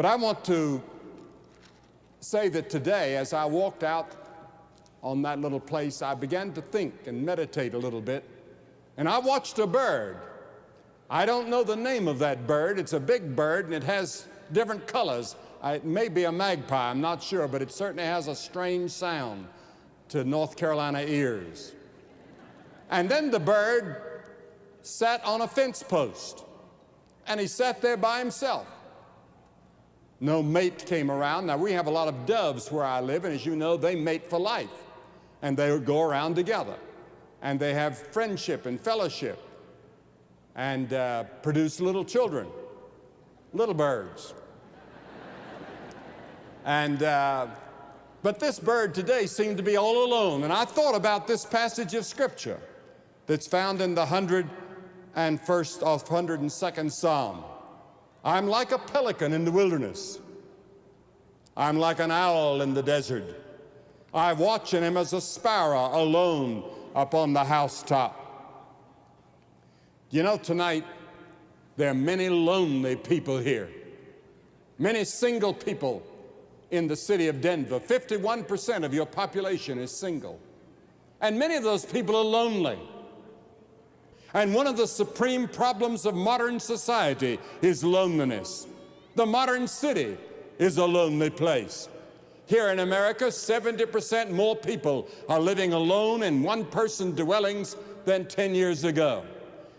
But I want to say that today, as I walked out on that little place, I began to think and meditate a little bit, and I watched a bird. I don't know the name of that bird. It's a big bird, and it has different colors. It may be a magpie, I'm not sure, but it certainly has a strange sound to North Carolina ears. And then the bird sat on a fence post, and he sat there by himself. No mate came around. Now, we have a lot of doves where I live, and as you know, they mate for life, and they go around together, and they have friendship and fellowship, and produce little children, little birds. And but this bird today seemed to be all alone, and I thought about this passage of Scripture that's found in the 101st or 102nd Psalm. I'm like a pelican in the wilderness. I'm like an owl in the desert. I watch in him as a sparrow alone upon the housetop. You know, tonight there are many lonely people here, many single people in the city of Denver. 51% of your population is single, and many of those people are lonely. And one of the supreme problems of modern society is loneliness. The modern city is a lonely place. Here in America, 70% more people are living alone in one-person dwellings than 10 years ago.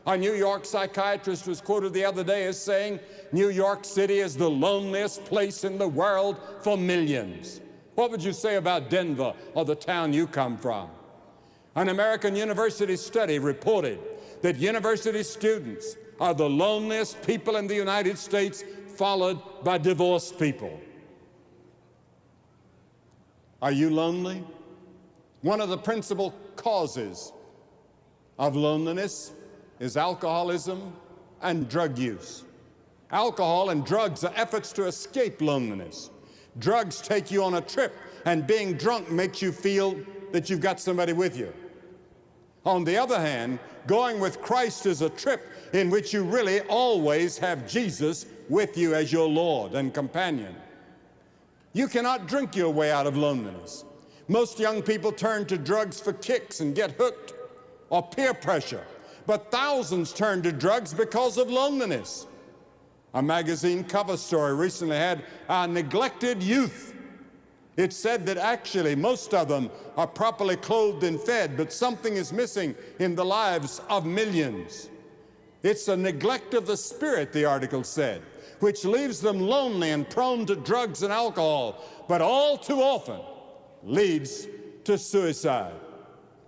A New York psychiatrist was quoted the other day as saying, New York City is the loneliest place in the world for millions. What would you say about Denver or the town you come from? An American university study reported that university students are the loneliest people in the United States, followed by divorced people. Are you lonely? One of the principal causes of loneliness is alcoholism and drug use. Alcohol and drugs are efforts to escape loneliness. Drugs take you on a trip, and being drunk makes you feel that you've got somebody with you. On the other hand, going with Christ is a trip in which you really always have Jesus with you as your Lord and companion. You cannot drink your way out of loneliness. Most young people turn to drugs for kicks and get hooked, or peer pressure, but thousands turn to drugs because of loneliness. A magazine cover story recently had our neglected youth. It said that actually most of them are properly clothed and fed, but something is missing in the lives of millions. It's a neglect of the spirit, the article said, which leaves them lonely and prone to drugs and alcohol, but all too often leads to suicide.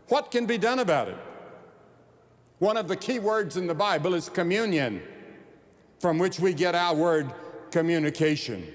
What can be done about it? One of the key words in the Bible is communion, from which we get our word communication.